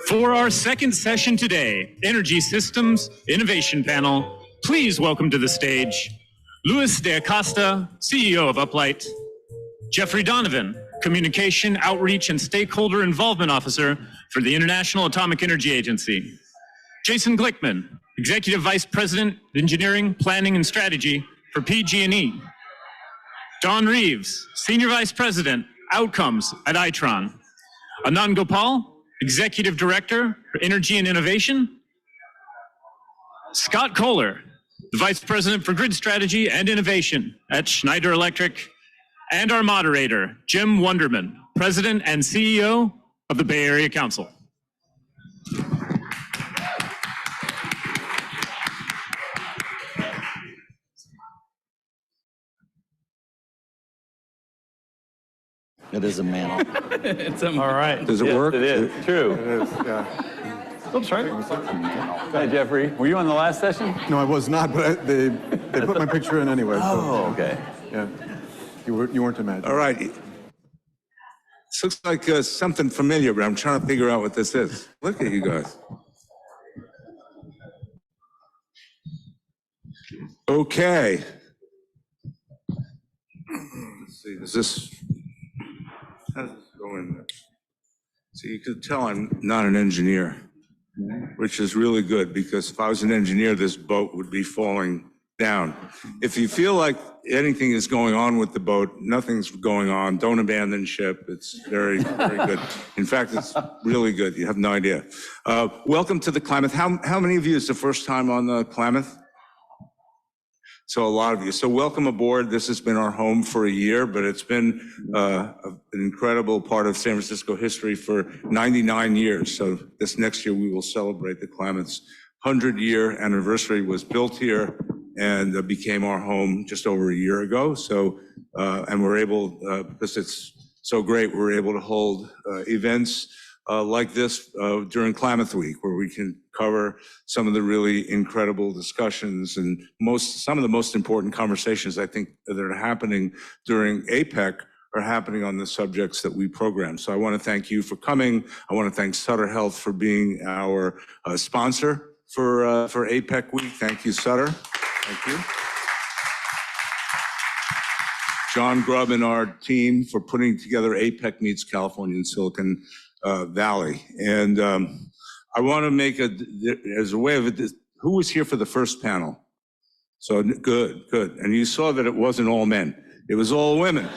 For our second session today, Energy Systems Innovation Panel, please welcome to the stage Luis de Acosta, CEO of Uplight, Jeffrey Donovan, Communication, Outreach, and Stakeholder Involvement Officer for the International Atomic Energy Agency, Jason Glickman, Executive Vice President, Engineering, Planning, and Strategy for PG&E, Don Reeves, Senior Vice President, Outcomes at Itron, Anand Gopal, Executive Director for Energy and Innovation, Scott Kohler, the Vice President for Grid Strategy and Innovation at Schneider Electric, and our moderator, Jim Wunderman, President and CEO of the Bay Area Council. It is a mantle. It's all right. Does it work? It is. True. It is, yeah. Oops, sorry. Hi, Jeffrey. Were you on the last session? No, I was not, but they put my picture in anyway. Oh, okay. Yeah. You weren't imagining. All right. This looks like something familiar, but I'm trying to figure out what this is. Look at you guys. Okay. Let's see, how does this go in there? So you could tell I'm not an engineer, which is really good, because if I was an engineer, this boat would be falling down. If you feel like anything is going on with the boat, nothing's going on, don't abandon ship. It's very, very good. In fact, it's really good. You have no idea. Welcome to the Klamath. How many of you is the first time on the Klamath? So a lot of you. So welcome aboard. This has been our home for a year, but it's been an incredible part of San Francisco history for 99 years. So this next year we will celebrate the Klamath's 100-year anniversary. Was built here and became our home just over a year ago. So, and we're able, because it's so great, we're able to hold events like this during Klamath Week, where we can cover some of the really incredible discussions and some of the most important conversations I think that are happening during APEC are happening on the subjects that we program. So I want to thank you for coming. I want to thank Sutter Health for being our sponsor for APEC Week. Thank you, Sutter. Thank you. John Grubb and our team for putting together APEC Meets California and Silicon Valley. And I want to make as a way of it, who was here for the first panel? So good. And you saw that it wasn't all men. It was all women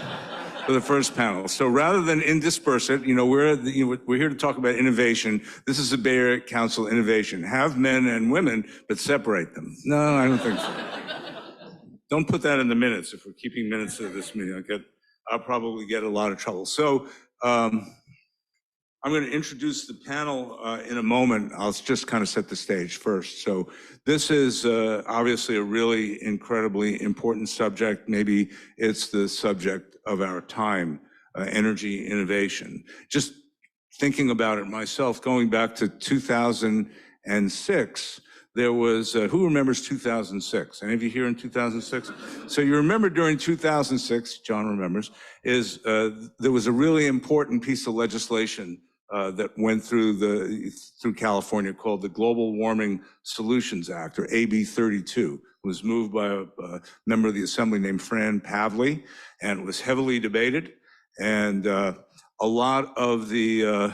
for the first panel. So rather than intersperse it, we're here to talk about innovation. This is the Bay Area Council Innovation. Have men and women, but separate them. No, I don't think so. Don't put that in the minutes. If we're keeping minutes of this meeting, I'll probably get a lot of trouble. So I'm going to introduce the panel in a moment. I'll just kind of set the stage first. So this is obviously a really incredibly important subject. Maybe it's the subject of our time, energy innovation. Just thinking about it myself, going back to 2006, there was, who remembers 2006? Any of you here in 2006? So you remember during 2006, John remembers, there was a really important piece of legislation that went through California called the Global Warming Solutions Act, or AB 32. It was moved by a member of the Assembly named Fran Pavley, and it was heavily debated. And a lot of the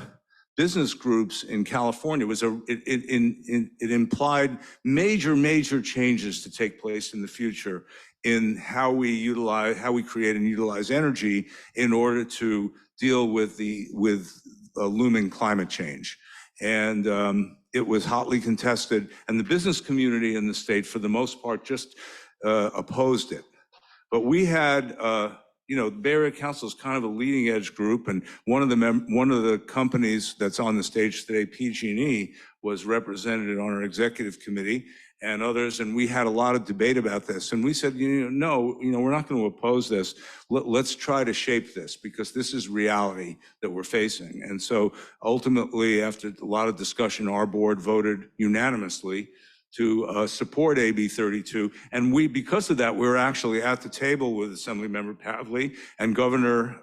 business groups in California it implied major changes to take place in the future in how we create and utilize energy in order to deal with looming climate change. And it was hotly contested, and the business community in the state, for the most part, just opposed it. But we had, the Bay Area Council is kind of a leading edge group, and one of the companies that's on the stage today, PG&E, was represented on our executive committee and others, and we had a lot of debate about this. And we said, no, we're not going to oppose this. Let's try to shape this, because this is reality that we're facing. And so ultimately, after a lot of discussion, our board voted unanimously to support AB 32. And because of that, we were actually at the table with Assemblymember Pavley and Governor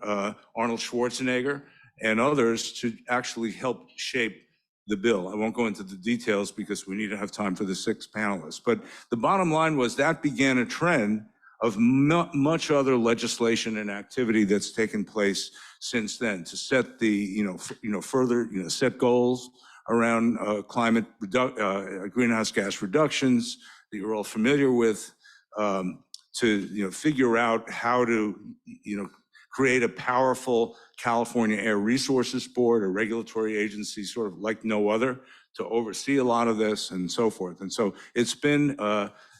Arnold Schwarzenegger and others to actually help shape the bill. I won't go into the details because we need to have time for the 6 panelists. But the bottom line was that began a trend of much other legislation and activity that's taken place since then to set the, further, set goals around greenhouse gas reductions that you're all familiar with, to, figure out how to, create a powerful California Air Resources Board, a regulatory agency sort of like no other, to oversee a lot of this and so forth. And so it's been,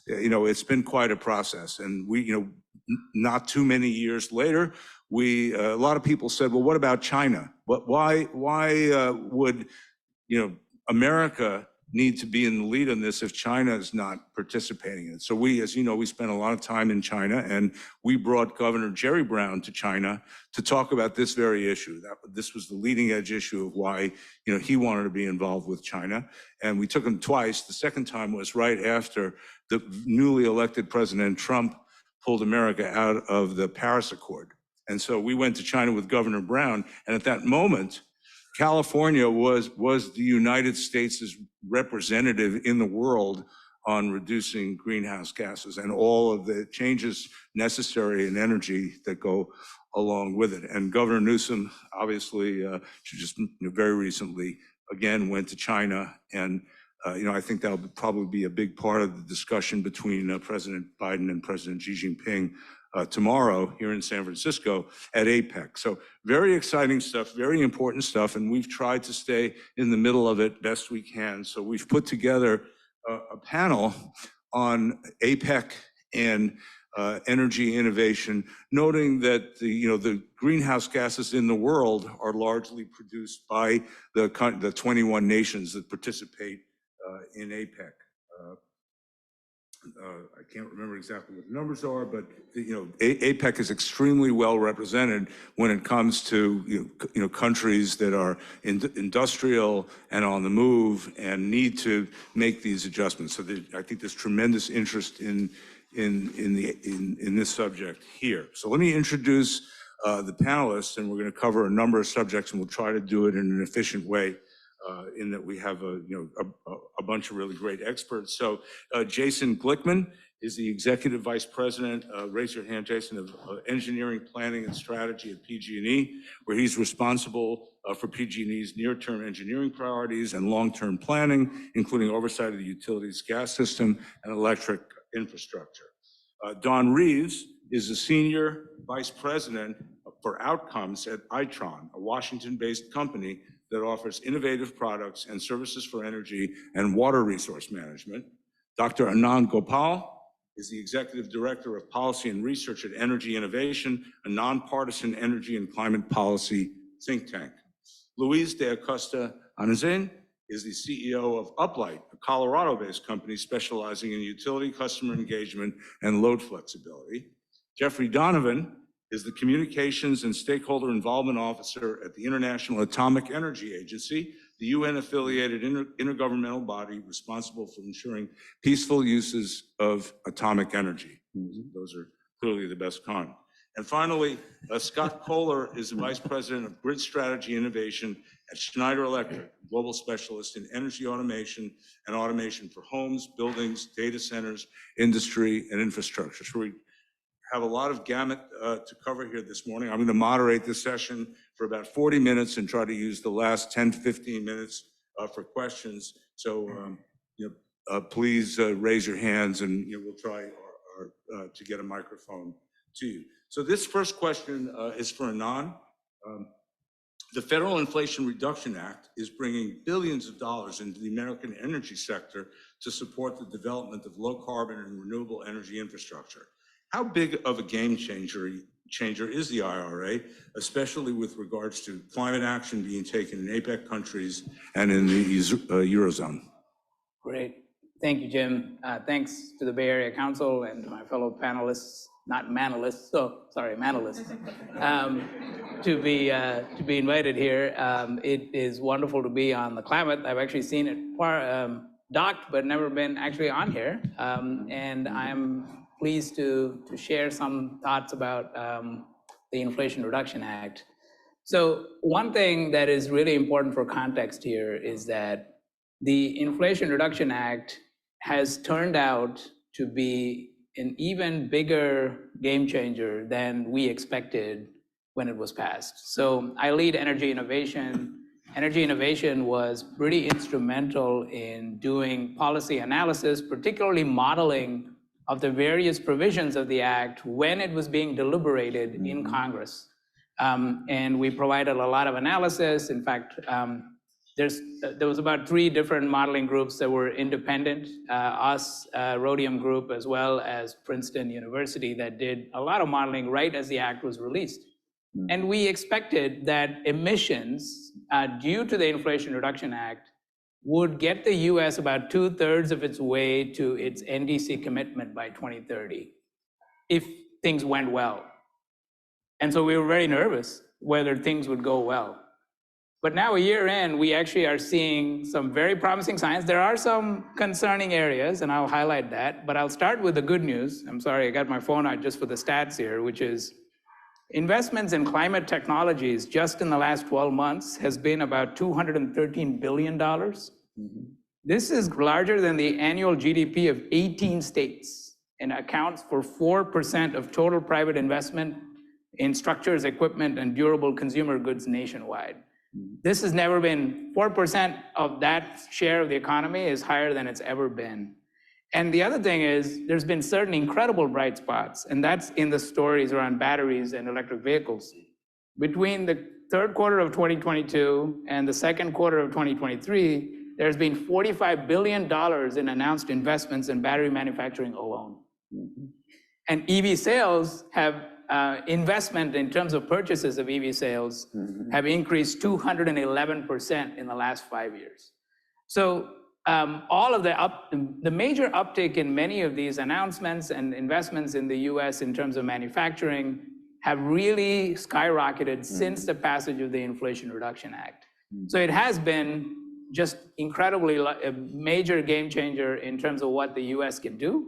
it's been quite a process. And we, not too many years later, a lot of people said, well, what about China? Why would, America need to be in the lead on this if China is not participating in it? So we, as you know, we spent a lot of time in China, and we brought Governor Jerry Brown to China to talk about this very issue. This was the leading edge issue of why, he wanted to be involved with China. And we took him twice. The second time was right after the newly elected President Trump pulled America out of the Paris Accord. And so we went to China with Governor Brown, and at that moment, California was the United States' representative in the world on reducing greenhouse gases and all of the changes necessary in energy that go along with it. And Governor Newsom, obviously, just very recently, again, went to China. And, I think that'll probably be a big part of the discussion between President Biden and President Xi Jinping tomorrow here in San Francisco at APEC. So very exciting stuff, very important stuff, and we've tried to stay in the middle of it best we can. So we've put together a panel on APEC and energy innovation, noting that the greenhouse gases in the world are largely produced by the 21 nations that participate in APEC. I can't remember exactly what the numbers are, but APEC is extremely well represented when it comes to countries that are industrial and on the move and need to make these adjustments. So I think there's tremendous interest in this subject here. So let me introduce the panelists, and we're going to cover a number of subjects, and we'll try to do it in an efficient way. In that we have a bunch of really great experts. So Jason Glickman is the Executive Vice President, raise your hand, Jason, of Engineering, Planning, and Strategy at PG&E, where he's responsible for PG&E's near-term engineering priorities and long-term planning, including oversight of the utilities gas system and electric infrastructure. Don Reeves is the Senior Vice President for Outcomes at Itron, a Washington-based company that offers innovative products and services for energy and water resource management. Dr. Anand Gopal is the Executive Director of Policy and Research at Energy Innovation, a nonpartisan energy and climate policy think tank. Luis de Acosta Anazin is the CEO of Uplight, a Colorado-based company specializing in utility customer engagement and load flexibility. Jeffrey Donovan is the Communications and Stakeholder Involvement Officer at the International Atomic Energy Agency, the UN-affiliated intergovernmental body responsible for ensuring peaceful uses of atomic energy. Those are clearly the best kind. And finally, Scott Kohler is the Vice President of Grid Strategy Innovation at Schneider Electric, global specialist in energy automation and automation for homes, buildings, data centers, industry, and infrastructure. So we have a lot of gamut to cover here this morning. I'm going to moderate this session for about 40 minutes and try to use the last 10 to 15 minutes for questions. So please raise your hands, and we'll try to get a microphone to you. So this first question is for Anand. The Federal Inflation Reduction Act is bringing billions of dollars into the American energy sector to support the development of low carbon and renewable energy infrastructure. How big of a game changer is the IRA, especially with regards to climate action being taken in APEC countries and in the Eurozone? Great. Thank you, Jim. Thanks to the Bay Area Council and to my fellow panelists, not manalists, manalists, to be invited here. It is wonderful to be on the climate. I've actually seen it docked but never been actually on here. And I'm pleased to share some thoughts about the Inflation Reduction Act. So one thing that is really important for context here is that the Inflation Reduction Act has turned out to be an even bigger game changer than we expected when it was passed. So I lead energy innovation. Energy innovation was pretty instrumental in doing policy analysis, particularly modeling of the various provisions of the act when it was being deliberated in Congress. And we provided a lot of analysis. In fact, there was about 3 different modeling groups that were independent, us, Rhodium Group, as well as Princeton University, that did a lot of modeling right as the act was released. And we expected that emissions due to the Inflation Reduction Act would get the US about 2/3 of its way to its NDC commitment by 2030, if things went well. And so we were very nervous whether things would go well. But now a year in, we actually are seeing some very promising signs. There are some concerning areas, and I'll highlight that, but I'll start with the good news. I'm sorry, I got my phone out just for the stats here, which is investments in climate technologies just in the last 12 months has been about $213 billion. This is larger than the annual GDP of 18 states and accounts for 4% of total private investment in structures, equipment, and durable consumer goods nationwide. This has never been, 4% of that share of the economy is higher than it's ever been. And the other thing is, there's been certain incredible bright spots, and that's in the stories around batteries and electric vehicles. Between the third quarter of 2022 and the second quarter of 2023, there's been $45 billion in announced investments in battery manufacturing alone. And EV sales have investment in terms of purchases of EV sales have increased 211% in the last 5 years. So all of the major uptick in many of these announcements and investments in the US in terms of manufacturing have really skyrocketed since the passage of the Inflation Reduction Act. So it has been just incredibly a major game changer in terms of what the US can do.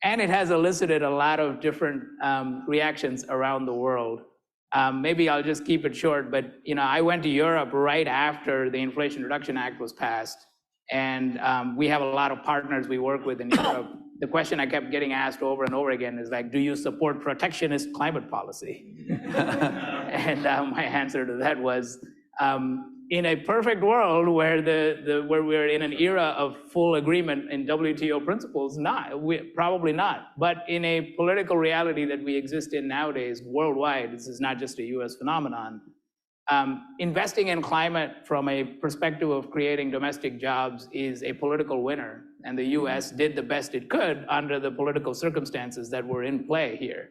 And it has elicited a lot of different reactions around the world. Maybe I'll just keep it short, but I went to Europe right after the Inflation Reduction Act was passed. And we have a lot of partners we work with in Europe. The question I kept getting asked over and over again is like, do you support protectionist climate policy? And my answer to that was, in a perfect world where where we're in an era of full agreement in WTO principles, probably not. But in a political reality that we exist in nowadays worldwide, this is not just a US phenomenon, investing in climate from a perspective of creating domestic jobs is a political winner. And the US did the best it could under the political circumstances that were in play here.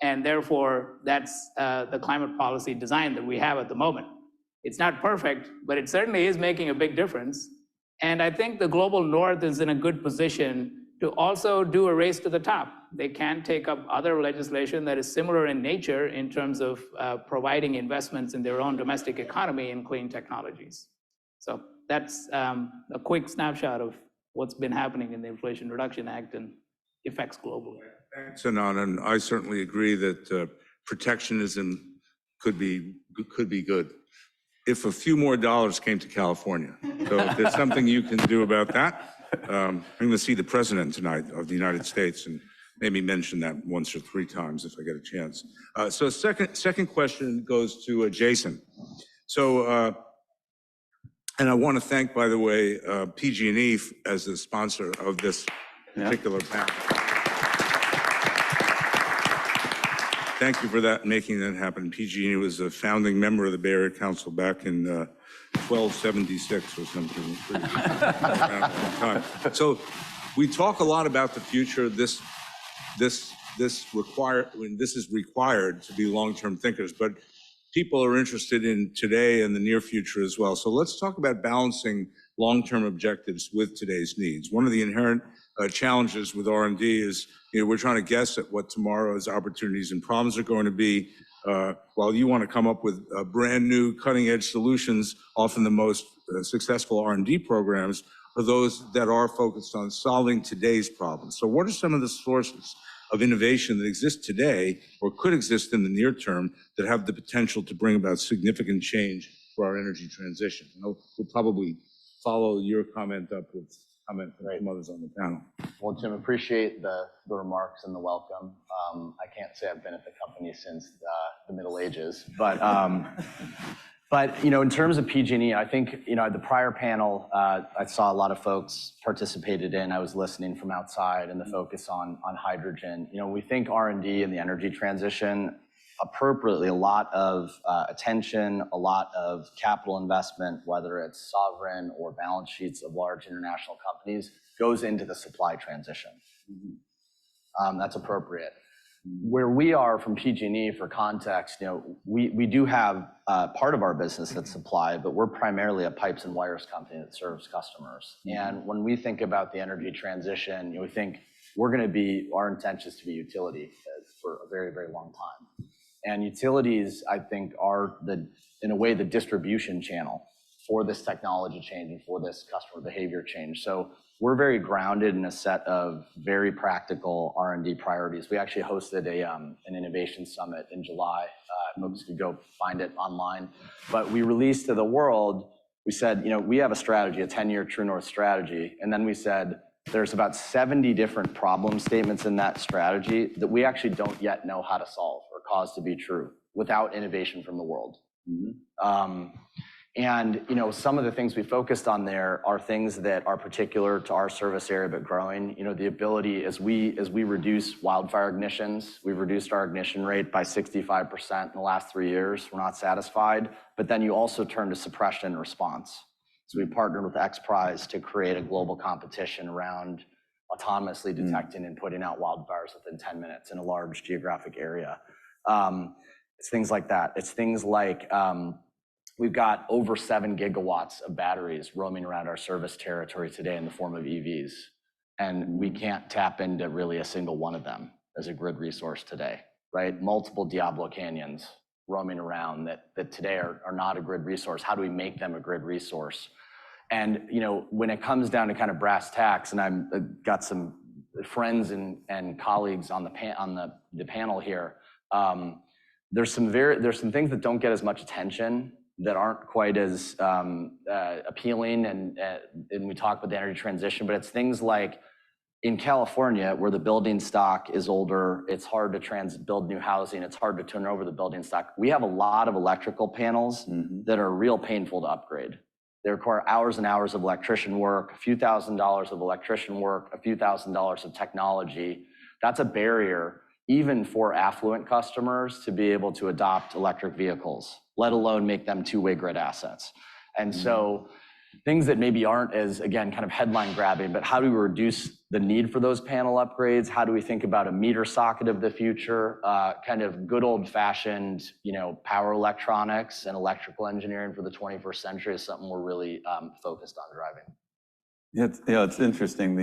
And therefore, that's the climate policy design that we have at the moment. It's not perfect, but it certainly is making a big difference. And I think the global north is in a good position to also do a race to the top. They can take up other legislation that is similar in nature in terms of providing investments in their own domestic economy in clean technologies. So that's a quick snapshot of what's been happening in the Inflation Reduction Act and effects globally. Thanks, Anand, and I certainly agree that protectionism could be good if a few more dollars came to California. So if there's something you can do about that, I'm going to see the president tonight of the United States and maybe mention that once or 3 times if I get a chance. So second question goes to Jason. So, and I want to thank, by the way, PG&E as the sponsor of this particular panel. Thank you for that, making that happen. PG&E was a founding member of the Bay Area Council back in 1276 or something. So we talk a lot about the future. This is required to be long-term thinkers, but people are interested in today and the near future as well. So let's talk about balancing long-term objectives with today's needs. One of the inherent challenges with R&D is, we're trying to guess at what tomorrow's opportunities and problems are going to be, while you want to come up with brand new cutting edge solutions. Often the most successful R&D programs for those that are focused on solving today's problems. So what are some of the sources of innovation that exist today or could exist in the near term that have the potential to bring about significant change for our energy transition? We'll probably follow your comment up with comment from some others on the panel. Well, Jim, appreciate the remarks and the welcome. I can't say I've been at the company since the Middle Ages, but in terms of PG&E, I think the prior panel I saw a lot of folks participated in. I was listening from outside, and the focus on hydrogen. We think R&D and the energy transition appropriately a lot of attention, a lot of capital investment, whether it's sovereign or balance sheets of large international companies, goes into the supply transition. That's appropriate. Where we are from PG&E, for context, we do have part of our business that's supply, but we're primarily a pipes and wires company that serves customers. And when we think about the energy transition, we think our intention is to be utility for a very, very long time. And utilities, I think, are in a way the distribution channel for this technology change and for this customer behavior change. So we're very grounded in a set of very practical R&D priorities. We actually hosted an innovation summit in July. Folks could go find it online. But we released to the world, we said, we have a strategy, a 10-year True North strategy. And then we said, there's about 70 different problem statements in that strategy that we actually don't yet know how to solve or cause to be true without innovation from the world. And some of the things we focused on there are things that are particular to our service area but growing. The ability, as we reduce wildfire ignitions, we've reduced our ignition rate by 65% in the last 3 years. We're not satisfied. But then you also turn to suppression and response. So we partnered with XPRIZE to create a global competition around autonomously detecting and putting out wildfires within 10 minutes in a large geographic area. It's things like that. It's things like we've got over 7 gigawatts of batteries roaming around our service territory today in the form of EVs. And we can't tap into really a single one of them as a grid resource today, right? Multiple Diablo Canyons roaming around that today are not a grid resource. How do we make them a grid resource? And when it comes down to kind of brass tacks, and I've got some friends and colleagues on the panel here, there's some things that don't get as much attention, that aren't quite as appealing, and we talk about the energy transition, but it's things like in California, where the building stock is older, it's hard to build new housing, it's hard to turn over the building stock. We have a lot of electrical panels that are real painful to upgrade. They require hours and hours of electrician work, a few $1,000s of electrician work, a few $1,000s of technology. That's a barrier even for affluent customers to be able to adopt electric vehicles, let alone make them two-way grid assets. And so things that maybe aren't as, again, kind of headline grabbing, but how do we reduce the need for those panel upgrades? How do we think about a meter socket of the future? Kind of good old fashioned, power electronics and electrical engineering for the 21st century is something we're really focused on driving. It's interesting.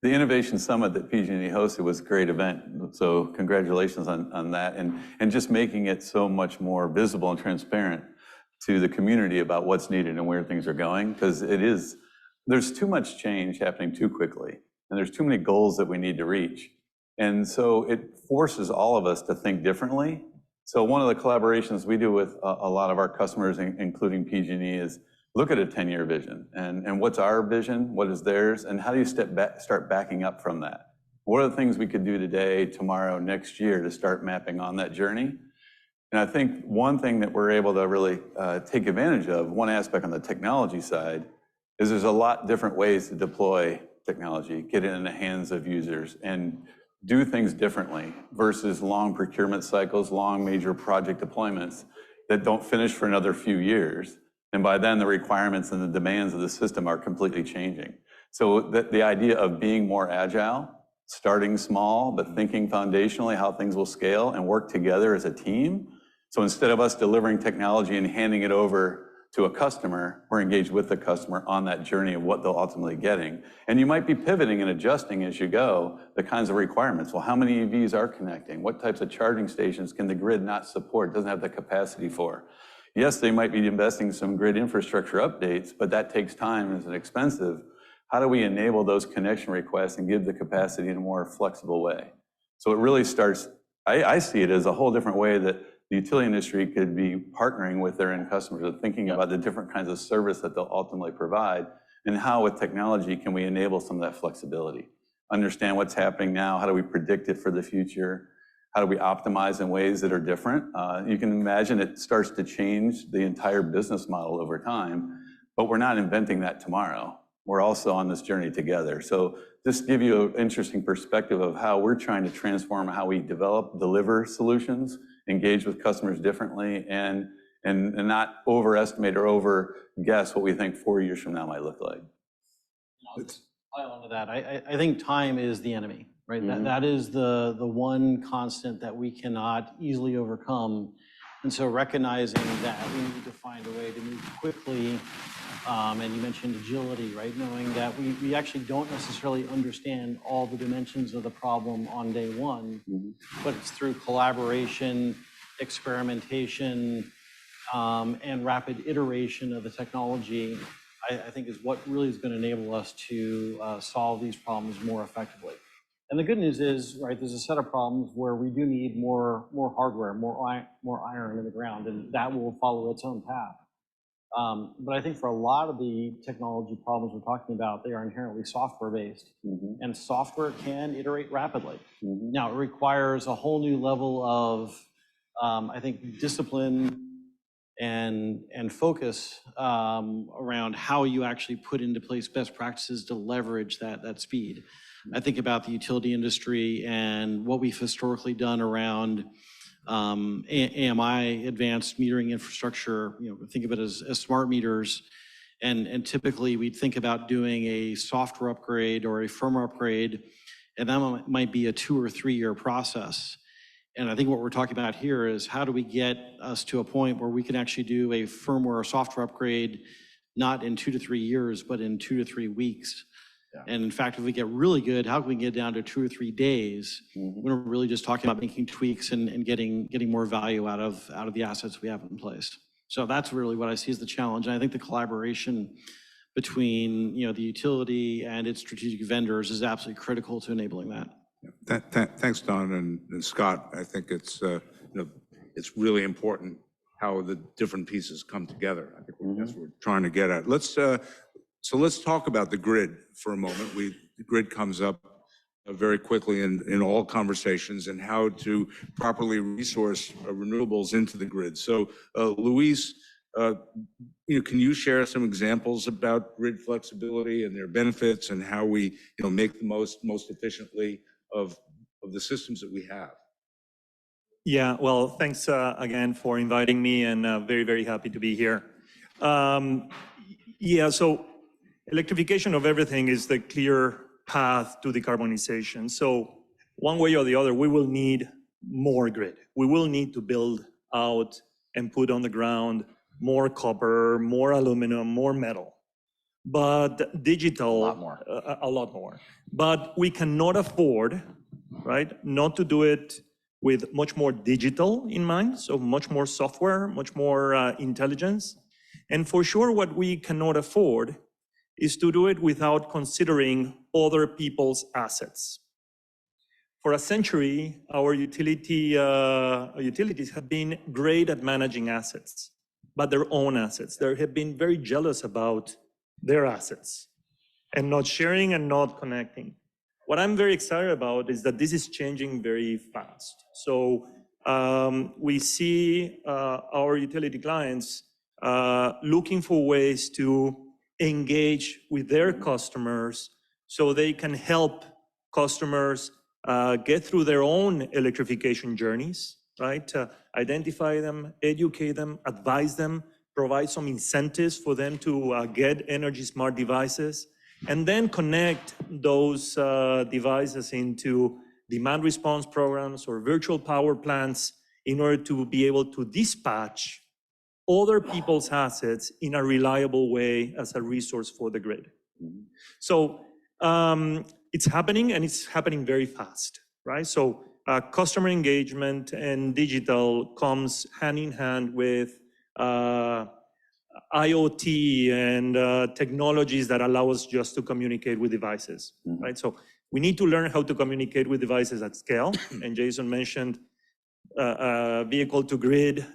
The Innovation Summit that PG&E hosted was a great event. So congratulations on that. And just making it so much more visible and transparent to the community about what's needed and where things are going, because there's too much change happening too quickly, and there's too many goals that we need to reach. And so it forces all of us to think differently. So one of the collaborations we do with a lot of our customers, including PG&E, is look at a 10-year vision, and what's our vision, what is theirs, and how do you start backing up from that? What are the things we could do today, tomorrow, next year to start mapping on that journey? And I think one thing that we're able to really take advantage of, one aspect on the technology side, is there's a lot different ways to deploy technology, get it in the hands of users, and do things differently versus long procurement cycles, long major project deployments that don't finish for another few years. And by then, the requirements and the demands of the system are completely changing. So the idea of being more agile, starting small, but thinking foundationally how things will scale and work together as a team. So instead of us delivering technology and handing it over to a customer, we're engaged with the customer on that journey of what they'll ultimately getting. And you might be pivoting and adjusting as you go the kinds of requirements. Well, how many EVs are connecting? What types of charging stations can the grid not support, doesn't have the capacity for? Yes, they might be investing some grid infrastructure updates, but that takes time and is expensive. how do we enable those connection requests and give the capacity in a more flexible way? So it really starts, I see it as a whole different way that the utility industry could be partnering with their end customers and thinking about the different kinds of service that they'll ultimately provide, and how with technology can we enable some of that flexibility. Understand what's happening now, how do we predict it for the future, how do we optimize in ways that are different. You can imagine it starts to change the entire business model over time, but we're not inventing that tomorrow. We're also on this journey together. So just give you an interesting perspective of how we're trying to transform how we develop, deliver solutions, engage with customers differently, and not overestimate or over guess what we think 4 years from now might look like. I'll pile onto that. I think time is the enemy, right? That is the one constant that we cannot easily overcome. And so recognizing that we need to find a way to move quickly, and you mentioned agility, right? Knowing that we actually don't necessarily understand all the dimensions of the problem on day one, but it's through collaboration, experimentation, and rapid iteration of the technology, I think is what really is going to enable us to solve these problems more effectively. And the good news is, right, there's a set of problems where we do need more hardware, more iron in the ground, and that will follow its own path. But I think for a lot of the technology problems we're talking about, they are inherently software-based, and software can iterate rapidly. Now, it requires a whole new level of, I think, discipline and focus around how you actually put into place best practices to leverage that speed. I think about the utility industry and what we've historically done around AMI, advanced metering infrastructure. Think of it as smart meters, and typically we'd think about doing a software upgrade or a firmware upgrade, and that might be a 2 or 3 year process. And I think what we're talking about here is how do we get us to a point where we can actually do a firmware or software upgrade, not in 2 to 3 years, but in 2 to 3 weeks. And in fact, if we get really good, how can we get down to 2 or 3 days? We're really just talking about making tweaks and getting more value out of the assets we have in place. So that's really what I see as the challenge. And I think the collaboration between the utility and its strategic vendors is absolutely critical to enabling that. Thanks, Don and Scott. I think it's it's really important how the different pieces come together. I think that's what we're trying to get at. So let's talk about the grid for a moment. The grid comes up very quickly in all conversations, and how to properly resource renewables into the grid. So Luis, can you share some examples about grid flexibility and their benefits, and how we make the most efficiently of the systems that we have? Yeah, well, thanks again for inviting me, and very, very happy to be here. Yeah, so electrification of everything is the clear path to decarbonization. So one way or the other, we will need more grid. We will need to build out and put on the ground more copper, more aluminum, more metal. But digital, a lot more. But we cannot afford, right, not to do it with much more digital in mind, so much more software, much more intelligence. And for sure, what we cannot afford is to do it without considering other people's assets. For a century, our utilities have been great at managing assets, but their own assets. They have been very jealous about their assets and not sharing and not connecting. What I'm very excited about is that this is changing very fast. So we see our utility clients looking for ways to engage with their customers so they can help customers get through their own electrification journeys, right? Identify them, educate them, advise them, provide some incentives for them to get energy smart devices, and then connect those devices into demand response programs or virtual power plants in order to be able to dispatch other people's assets in a reliable way as a resource for the grid. So it's happening, and it's happening very fast, right? So customer engagement and digital comes hand in hand with IoT and technologies that allow us just to communicate with devices, right? So we need to learn how to communicate with devices at scale. And Jason mentioned vehicle-to-grid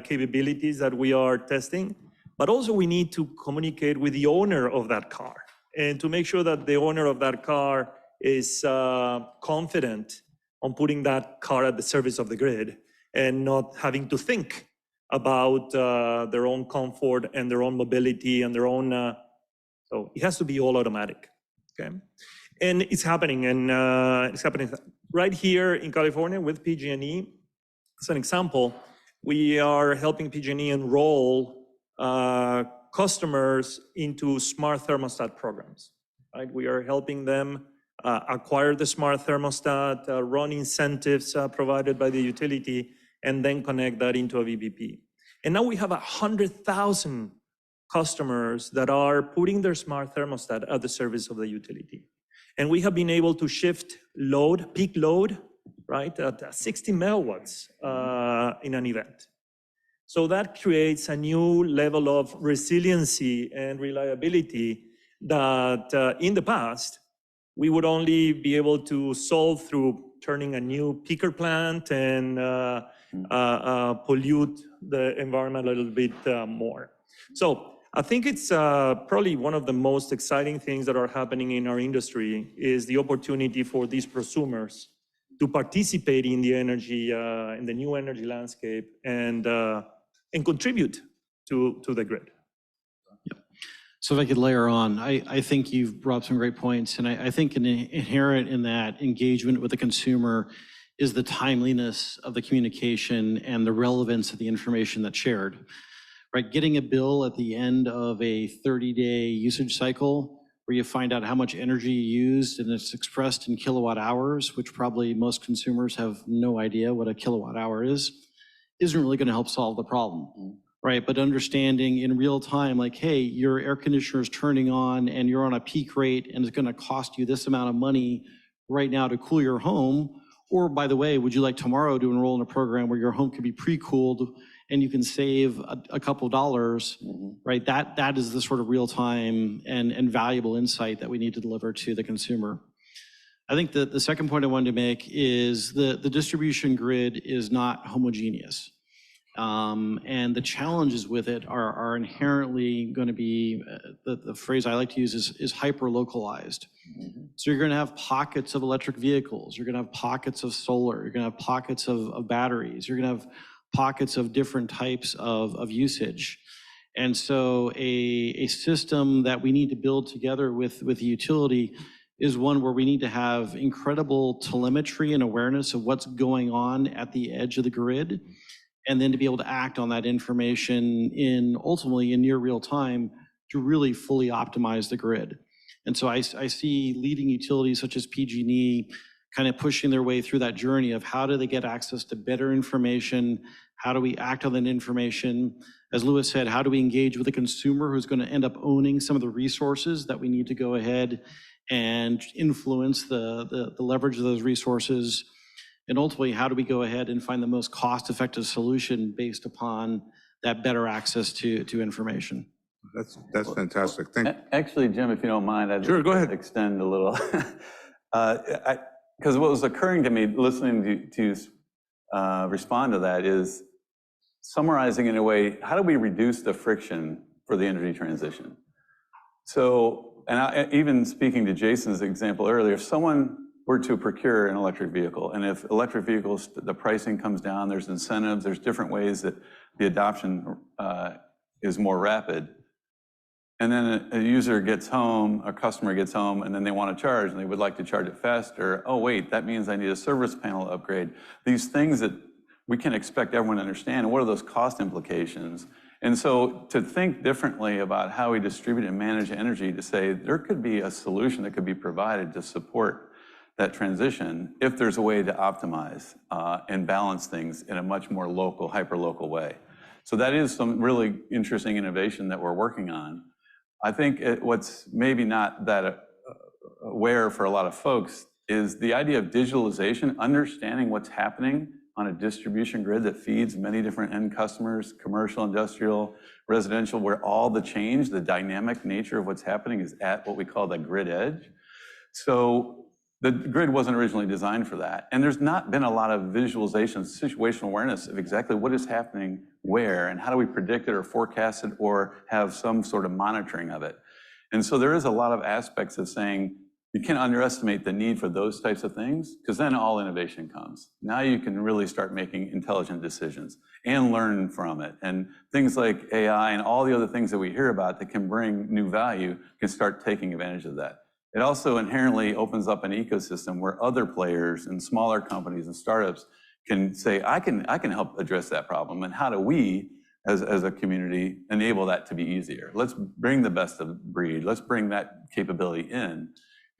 capabilities that we are testing. But also we need to communicate with the owner of that car and to make sure that the owner of that car is confident on putting that car at the service of the grid and not having to think about their own comfort and their own mobility and their own, so it has to be all automatic, okay? And it's happening, and it's happening right here in California with PG&E. As an example, we are helping PG&E enroll customers into smart thermostat programs, right? We are helping them acquire the smart thermostat, run incentives provided by the utility, and then connect that into a VPP. And now we have 100,000 customers that are putting their smart thermostat at the service of the utility. And we have been able to shift load, peak load, right, at 60 megawatts in an event. So that creates a new level of resiliency and reliability that in the past, we would only be able to solve through turning a new peaker plant and pollute the environment a little bit more. So I think it's probably one of the most exciting things that are happening in our industry is the opportunity for these prosumers to participate in the energy, in the new energy landscape and contribute to the grid. Yep. So if I could layer on, I think you've brought up some great points, and I think inherent in that engagement with the consumer is the timeliness of the communication and the relevance of the information that's shared. Right, getting a bill at the end of a 30-day usage cycle where you find out how much energy you used and it's expressed in kilowatt hours, which probably most consumers have no idea what a kilowatt hour is, isn't really going to help solve the problem, right? But understanding in real time, like, hey, your air conditioner is turning on and you're on a peak rate and it's going to cost you this amount of money right now to cool your home. Or by the way, would you like tomorrow to enroll in a program where your home can be pre-cooled and you can save a couple dollars, right? That is the sort of real-time and valuable insight that we need to deliver to the consumer. I think the second point I wanted to make is the distribution grid is not homogeneous. And the challenges with it are inherently going to be, the phrase I like to use is hyper-localized. So you're going to have pockets of electric vehicles, you're going to have pockets of solar, you're going to have pockets of batteries, you're going to have pockets of different types of usage. And so a system that we need to build together with the utility is one where we need to have incredible telemetry and awareness of what's going on at the edge of the grid, and then to be able to act on that information ultimately in near real time to really fully optimize the grid. And so I see leading utilities such as PG&E kind of pushing their way through that journey of how do they get access to better information, how do we act on that information? As Louis said, how do we engage with the consumer who's going to end up owning some of the resources that we need to go ahead and influence the leverage of those resources? And ultimately, how do we go ahead and find the most cost-effective solution based upon that better access to information? That's fantastic. Actually, Jim, if you don't mind, I'd Sure, go ahead. Extend a little. Because what was occurring to me listening to respond to that is summarizing in a way, how do we reduce the friction for the energy transition? So, and even speaking to Jason's example earlier, if someone were to procure an electric vehicle, and if electric vehicles, the pricing comes down, there's incentives, there's different ways that the adoption is more rapid. And then a user gets home, a customer gets home, and then they want to charge, and they would like to charge it faster. Oh, wait, that means I need a service panel upgrade. These things that we can expect everyone to understand, and what are those cost implications? And so to think differently about how we distribute and manage energy, to say there could be a solution that could be provided to support that transition if there's a way to optimize and balance things in a much more local, hyper-local way. So that is some really interesting innovation that we're working on. I think what's maybe not that aware for a lot of folks is the idea of digitalization, understanding what's happening on a distribution grid that feeds many different end customers, commercial, industrial, residential, where all the change, the dynamic nature of what's happening is at what we call the grid edge. So the grid wasn't originally designed for that. And there's not been a lot of visualization, situational awareness of exactly what is happening where, and how do we predict it or forecast it or have some sort of monitoring of it. And so there is a lot of aspects of saying, you can't underestimate the need for those types of things, because then all innovation comes. Now you can really start making intelligent decisions and learn from it. And things like AI and all the other things that we hear about that can bring new value can start taking advantage of that. It also inherently opens up an ecosystem where other players and smaller companies and startups can say, I can help address that problem. And how do we, as a community, enable that to be easier? Let's bring the best of breed. Let's bring that capability in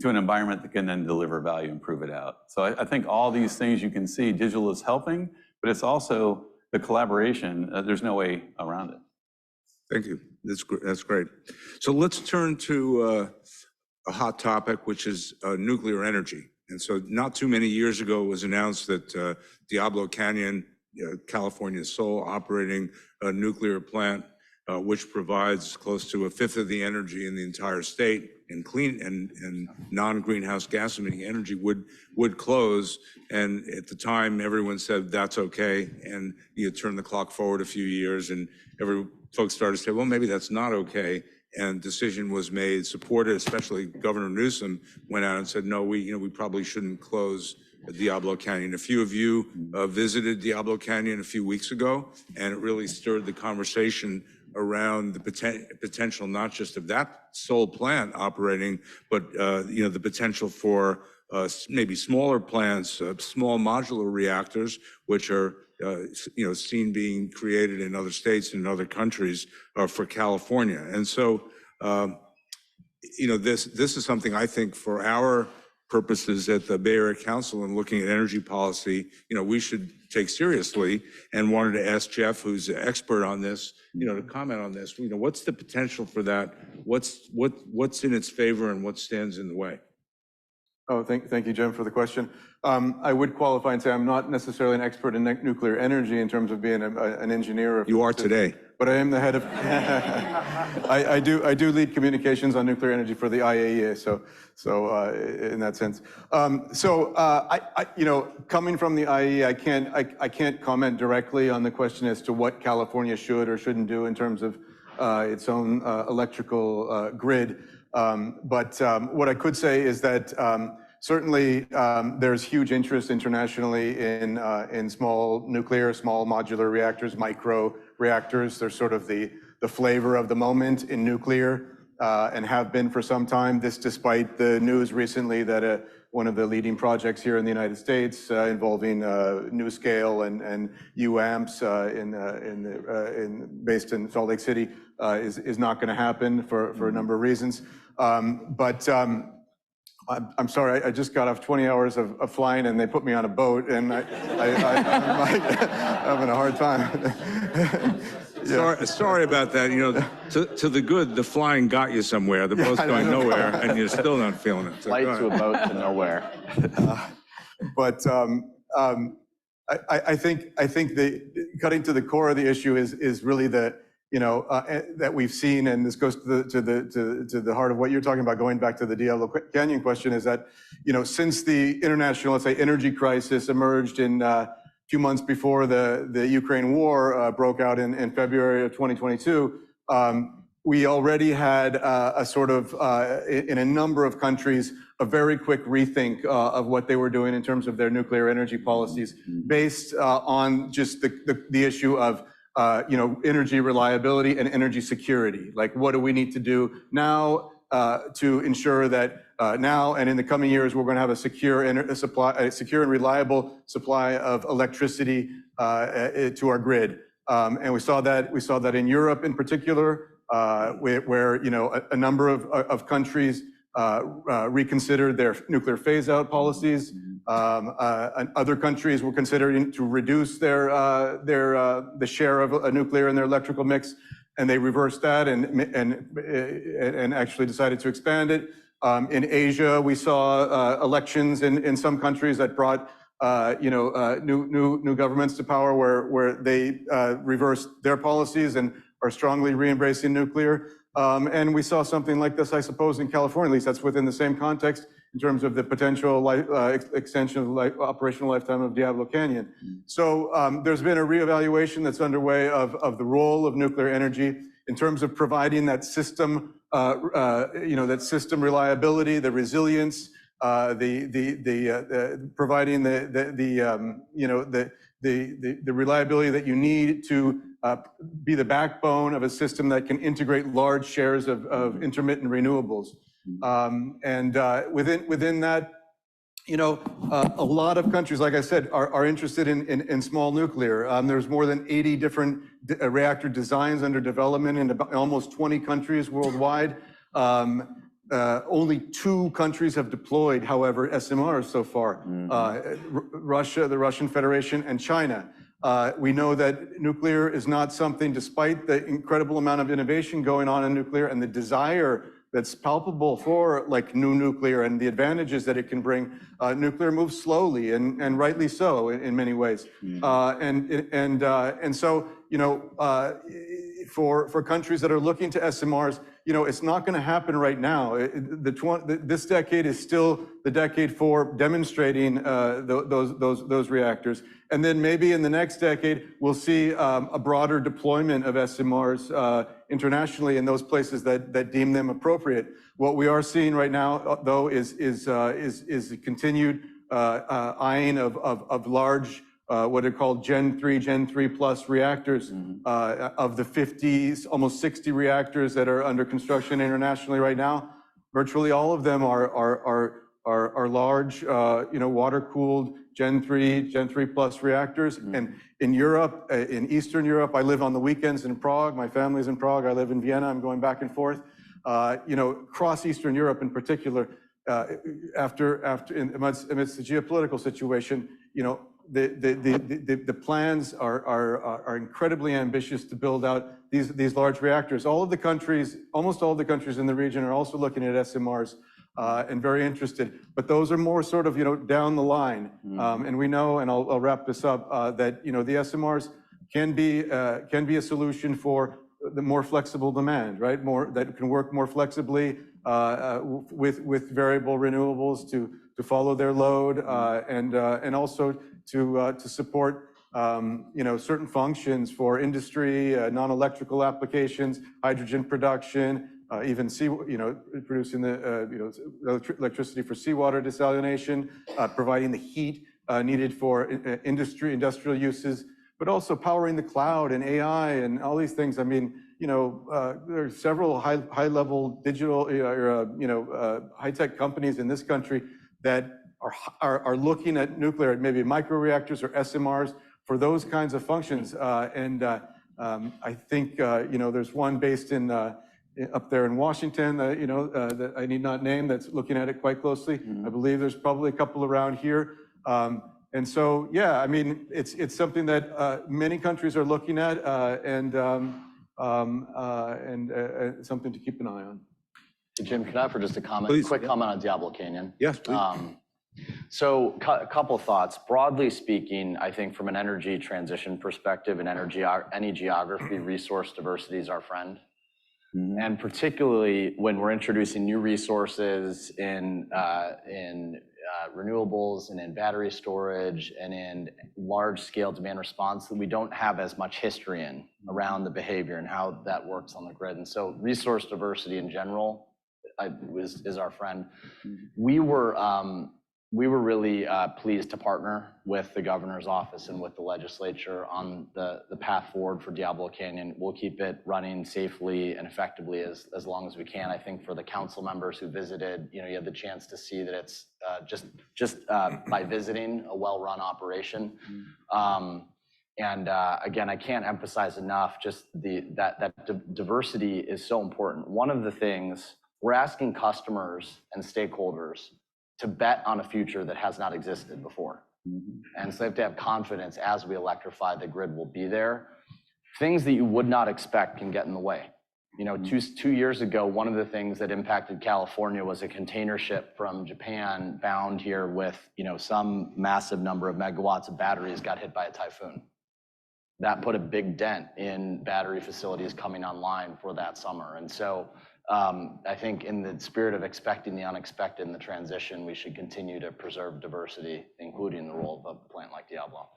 to an environment that can then deliver value and prove it out. So I think all these things you can see, digital is helping, but it's also the collaboration. There's no way around it. Thank you. That's great. So let's turn to a hot topic, which is nuclear energy. And so not too many years ago, it was announced that Diablo Canyon, California's sole operating nuclear plant, which provides close to a fifth of the energy in the entire state, and clean and non-greenhouse gas emitting energy would close. And at the time, everyone said that's okay. And you turn the clock forward a few years, and folks started to say, well, maybe that's not okay. And decision was made, supported, especially Governor Newsom went out and said, no, we probably shouldn't close Diablo Canyon. A few of you visited Diablo Canyon a few weeks ago, and it really stirred the conversation around the potential, not just of that sole plant operating, but the potential for maybe smaller plants, small modular reactors, which are seen being created in other states and in other countries for California. And so, this is something I think for our purposes at the Bay Area Council and looking at energy policy, we should take seriously, and wanted to ask Jeff, who's an expert on this, to comment on this. What's the potential for that? What's in its favor and what stands in the way? Oh, thank you, Jim, for the question. I would qualify and say I'm not necessarily an expert in nuclear energy in terms of being an engineer. You are today. But I am the head of, I do lead communications on nuclear energy for the IAEA, so in that sense. Coming from the IAEA, I can't comment directly on the question as to what California should or shouldn't do in terms of its own electrical grid. But what I could say is that certainly there's huge interest internationally in small nuclear, small modular reactors, micro reactors. They're sort of the flavor of the moment in nuclear and have been for some time. This despite the news recently that one of the leading projects here in the United States involving NuScale and UAMPS based in Salt Lake City is not going to happen for a number of reasons. I'm sorry, I just got off 20 hours of flying and they put me on a boat, and I'm having a hard time. Sorry about that. To the good, the flying got you somewhere. The boat's going nowhere, and you're still not feeling it. So flight to a boat to nowhere. I think the cutting to the core of the issue is really that we've seen, and this goes to the heart of what you're talking about, going back to the Diablo Canyon question, is that, since the international, let's say, energy crisis emerged in a few months before the Ukraine war broke out in February of 2022, we already had a sort of, in a number of countries, a very quick rethink of what they were doing in terms of their nuclear energy policies, based on just the issue of energy reliability and energy security. Like, what do we need to do now to ensure that now and in the coming years we're going to have a secure and reliable supply of electricity to our grid. And we saw that in Europe in particular, where a number of countries reconsidered their nuclear phase-out policies. Other countries were considering to reduce the share of nuclear in their electrical mix, and they reversed that and actually decided to expand it. In Asia, we saw elections in some countries that brought new governments to power where they reversed their policies and are strongly re-embracing nuclear. And we saw something like this, I suppose, in California. At least that's within the same context in terms of the potential extension of operational lifetime of Diablo Canyon. So there's been a reevaluation that's underway of the role of nuclear energy in terms of providing that system, that system reliability, the resilience, providing the reliability that you need to be the backbone of a system that can integrate large shares of intermittent renewables. Within that, a lot of countries, like I said, are interested in small nuclear. There's more than 80 different reactor designs under development in almost 20 countries worldwide. Only 2 countries have deployed, however, SMRs so far, Russia, the Russian Federation, and China. We know that nuclear is not something, despite the incredible amount of innovation going on in nuclear and the desire that's palpable for like new nuclear and the advantages that it can bring, nuclear moves slowly and rightly so in many ways. And so, for countries that are looking to SMRs, it's not going to happen right now. This decade is still the decade for demonstrating those reactors. And then maybe in the next decade, we'll see a broader deployment of SMRs internationally in those places that deem them appropriate. What we are seeing right now, though, is a continued eyeing of large, what are called Gen 3 plus reactors. Of the 50, almost 60 reactors that are under construction internationally right now, virtually all of them are large, water-cooled Gen 3 plus reactors. And in Europe, in Eastern Europe, I live on the weekends in Prague. My family's in Prague. I live in Vienna. I'm going back and forth. Across Eastern Europe in particular, amidst the geopolitical situation, the plans are incredibly ambitious to build out these large reactors. Almost all of the countries in the region are also looking at SMRs and very interested. But those are more sort of down the line. And we know, and I'll wrap this up, that the SMRs can be a solution for the more flexible demand, right? That can work more flexibly with variable renewables to follow their load and also to support certain functions for industry, non-electrical applications, hydrogen production, even producing the electricity for seawater desalination, providing the heat needed for industrial uses, but also powering the cloud and AI and all these things. I mean, there are several high-level digital, high-tech companies in this country that are looking at nuclear, maybe microreactors or SMRs for those kinds of functions. I think there's one based up there in Washington, that I need not name, that's looking at it quite closely. I believe there's probably a couple around here. And so, yeah, I mean, it's something that many countries are looking at and something to keep an eye on. Jim, could I offer just a comment? Please. Quick comment on Diablo Canyon? Yes, please. So a couple thoughts. Broadly speaking, I think from an energy transition perspective and any geography, resource diversity is our friend. And particularly when we're introducing new resources in renewables and in battery storage and in large-scale demand response that we don't have as much history in around the behavior and how that works on the grid. And so resource diversity in general is our friend. We were really pleased to partner with the governor's office and with the legislature on the path forward for Diablo Canyon. We'll keep it running safely and effectively as long as we can. I think for the council members who visited, you had the chance to see that it's just by visiting a well-run operation. And again, I can't emphasize enough just that diversity is so important. One of the things we're asking customers and stakeholders to bet on a future that has not existed before. And so they have to have confidence as we electrify, the grid will be there. Things that you would not expect can get in the way. You know, two years ago, one of the things that impacted California was a container ship from Japan bound here with, you know, some massive number of megawatts of batteries got hit by a typhoon. That put a big dent in battery facilities coming online for that summer. And so I think in the spirit of expecting the unexpected in the transition, we should continue to preserve diversity, including the role of a plant like Diablo.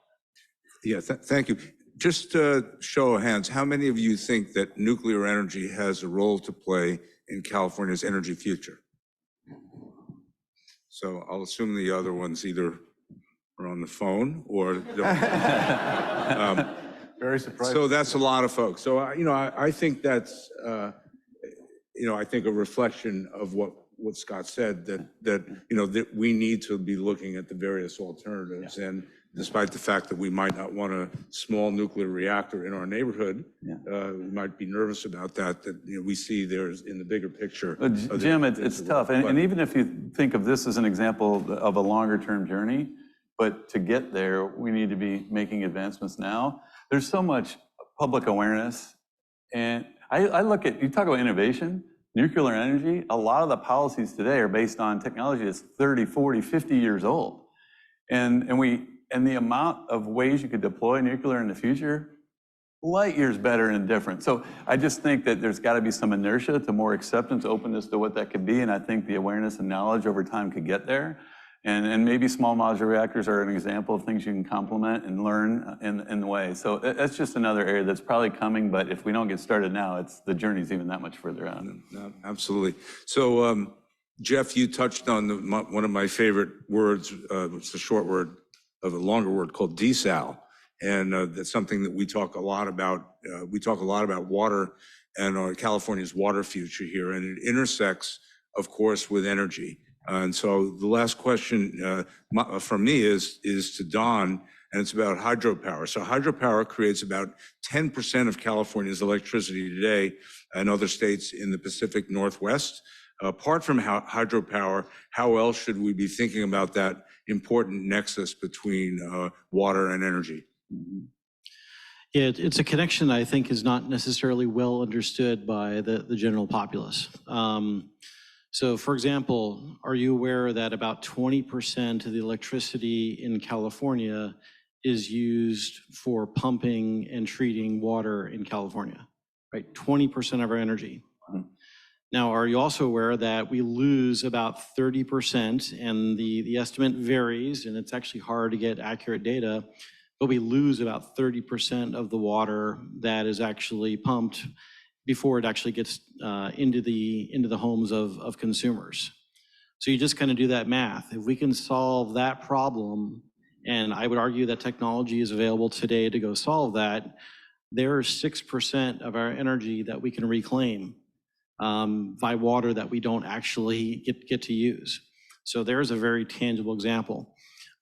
Yeah, thank you. Just show of hands, how many of you think that nuclear energy has a role to play in California's energy future? So I'll assume the other ones either are on the phone or don't. Very surprised. So that's a lot of folks. So, I think that's, I think a reflection of what Scott said, that we need to be looking at the various alternatives. And despite the fact that we might not want a small nuclear reactor in our neighborhood, we might be nervous about that, we see there's in the bigger picture. Jim, it's tough. And even if you think of this as an example of a longer term journey, but to get there, we need to be making advancements now. There's so much public awareness. And I look at, you talk about innovation, nuclear energy, a lot of the policies today are based on technology that's 30, 40, 50 years old. And the amount of ways you could deploy nuclear in the future, light years better and different. So I just think that there's got to be some inertia to more acceptance, openness to what that could be. And I think the awareness and knowledge over time could get there. And maybe small modular reactors are an example of things you can complement and learn in the way. So that's just another area that's probably coming, but if we don't get started now, the journey's even that much further out. No, absolutely. So Jeff, you touched on one of my favorite words. It's a short word of a longer word called desal. And that's something that we talk a lot about. We talk a lot about water and California's water future here. And it intersects, of course, with energy. And so the last question from me is to Don, and it's about hydropower. So hydropower creates about 10% of California's electricity today and other states in the Pacific Northwest. Apart from hydropower, how else should we be thinking about that important nexus between water and energy? Yeah, it's a connection I think is not necessarily well understood by the general populace. So for example, are you aware that about 20% of the electricity in California is used for pumping and treating water in California, right? 20% of our energy. Now, are you also aware that we lose about 30%, and the estimate varies, and it's actually hard to get accurate data, but we lose about 30% of the water that is actually pumped before it actually gets into the homes of consumers. So you just kind of do that math. If we can solve that problem, and I would argue that technology is available today to go solve that, there is 6% of our energy that we can reclaim by water that we don't actually get to use. So there's a very tangible example.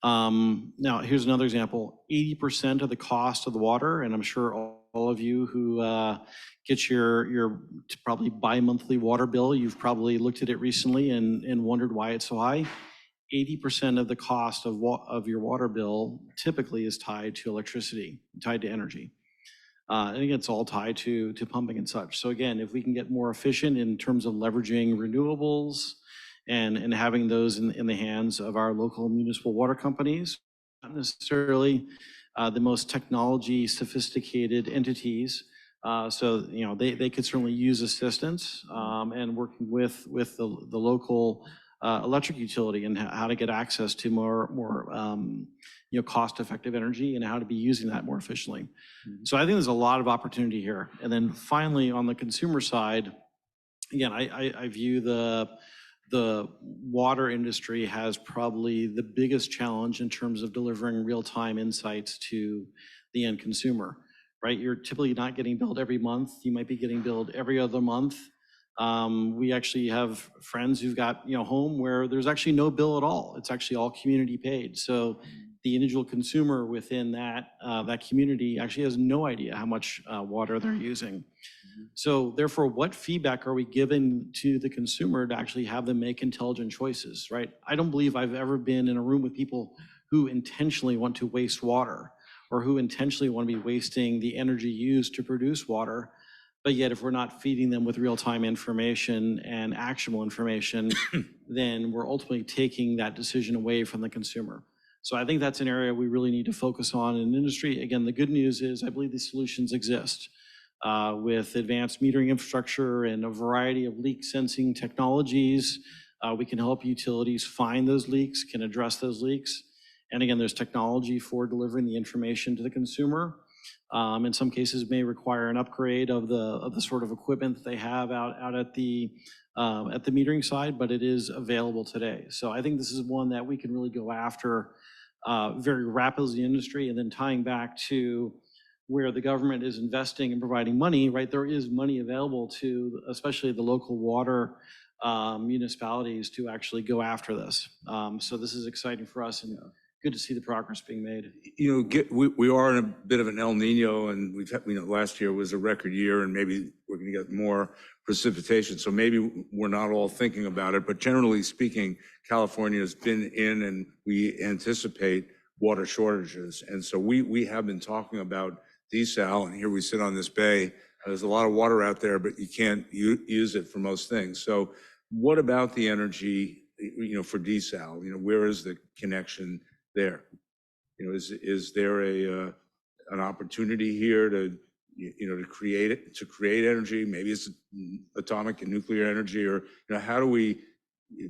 Now, here's another example. 80% of the cost of the water, and I'm sure all of you who get your probably bi-monthly water bill, you've probably looked at it recently and wondered why it's so high. 80% of the cost of your water bill typically is tied to electricity, tied to energy. And again, it's all tied to pumping and such. So again, if we can get more efficient in terms of leveraging renewables and having those in the hands of our local municipal water companies, not necessarily the most technology sophisticated entities. So they could certainly use assistance and working with the local electric utility and how to get access to more cost-effective energy and how to be using that more efficiently. Mm-hmm. So I think there's a lot of opportunity here. And then finally, on the consumer side, again, I view the water industry has probably the biggest challenge in terms of delivering real-time insights to the end consumer, right? You're typically not getting billed every month. You might be getting billed every other month. We actually have friends who've got home where there's actually no bill at all. It's actually all community paid. So the individual consumer within that community actually has no idea how much water they're using. So therefore, what feedback are we giving to the consumer to actually have them make intelligent choices, right? I don't believe I've ever been in a room with people who intentionally want to waste water or who intentionally want to be wasting the energy used to produce water. But yet, if we're not feeding them with real-time information and actionable information, then we're ultimately taking that decision away from the consumer. So I think that's an area we really need to focus on in industry. Again, the good news is I believe these solutions exist with advanced metering infrastructure and a variety of leak sensing technologies. We can help utilities find those leaks, can address those leaks. And again, there's technology for delivering the information to the consumer. In some cases, may require an upgrade of the sort of equipment that they have out at the metering side, but it is available today. So I think this is one that we can really go after very rapidly in the industry, and then tying back to where the government is investing and providing money, right? There is money available to, especially the local water municipalities, to actually go after this. So this is exciting for us, and good to see the progress being made. You know, we are in a bit of an El Nino, and we've had, last year was a record year, and maybe we're going to get more precipitation. So maybe we're not all thinking about it, but generally speaking, California has been in, and we anticipate water shortages. And so we have been talking about desal, and here we sit on this bay. There's a lot of water out there, but you can't use it for most things. So what about the energy, for desal? Where is the connection there? Is there an opportunity here to create energy? Maybe it's atomic and nuclear energy, or how do we?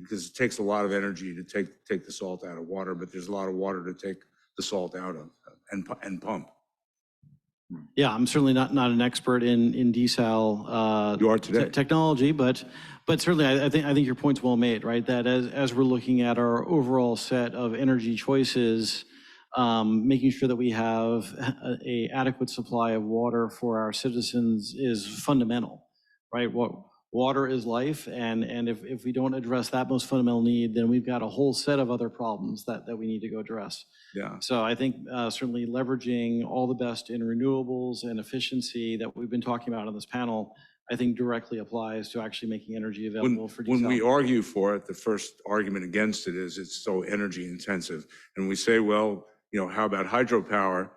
Because it takes a lot of energy to take the salt out of water, but there's a lot of water to take the salt out of and pump. Yeah, I'm certainly not an expert in desal You are today. Technology, but certainly I think your point's well made, right? That as we're looking at our overall set of energy choices, making sure that we have a adequate supply of water for our citizens is fundamental, right? Water is life, and if we don't address that most fundamental need, then we've got a whole set of other problems that we need to go address. Yeah. So I think certainly leveraging all the best in renewables and efficiency that we've been talking about on this panel, I think directly applies to actually making energy available for desal. When we argue for it, the first argument against it is it's so energy intensive, and we say, well, how about hydropower?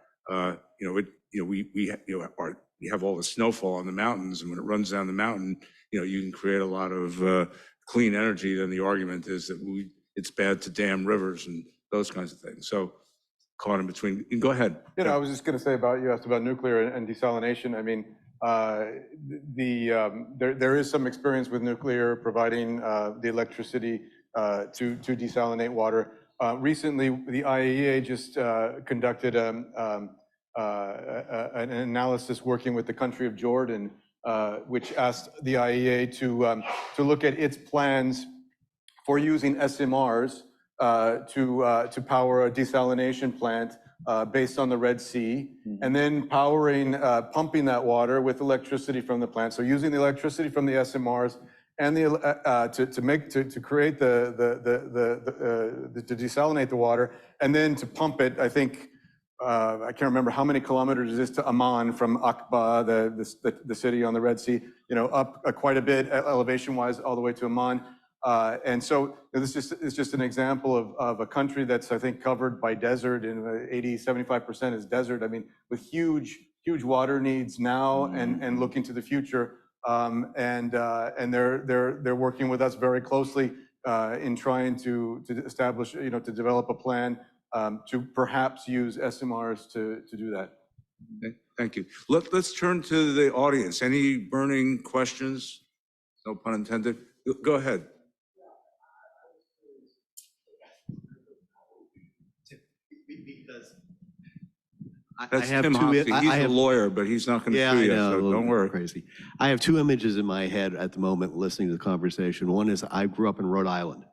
We have all the snowfall on the mountains, and when it runs down the mountain, you can create a lot of clean energy. Then the argument is that it's bad to dam rivers and those kinds of things. So caught in between. Go ahead. I was just going to say you asked about nuclear and desalination. I mean, there is some experience with nuclear providing the electricity to desalinate water. Recently, the IAEA just conducted an analysis working with the country of Jordan, which asked the IAEA to look at its plans for using SMRs to power a desalination plant based on the Red Sea, and then pumping that water with electricity from the plant. So using the electricity from the SMRs and to create to desalinate the water, and then to pump it. I think I can't remember how many kilometers it is to Amman from Aqaba, the city on the Red Sea. Up quite a bit elevation-wise, all the way to Amman. And so this is just an example of a country that's, I think, covered by desert, and 75% is desert. I mean, with huge water needs now and looking to the future. And they're working with us very closely in trying to establish, to develop a plan to perhaps use SMRs to do that. Okay, thank you. Let's turn to the audience. Any burning questions? No pun intended. Go ahead. Because That's Tim Hopkins. He's a lawyer, but he's not going to sue you, so don't worry. Crazy. I have two images in my head at the moment listening to the conversation. One is I grew up in Rhode Island,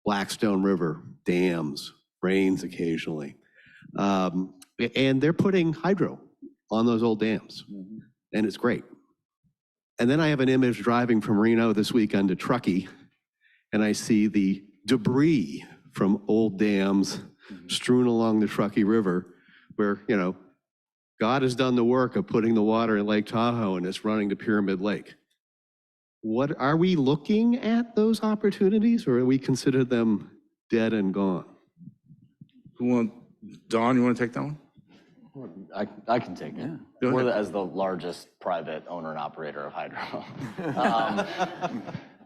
Blackstone River, dams, rains occasionally. And they're putting hydro on those old dams, and it's great. And then I have an image driving from Reno this weekend to Truckee, and I see the debris from old dams strewn along the Truckee River, where, God has done the work of putting the water in Lake Tahoe and it's running to Pyramid Lake. What are we looking at those opportunities, or are we consider them dead and gone? Don, you want to take that one? I can take it. Go We're ahead. as the largest private owner and operator of hydro.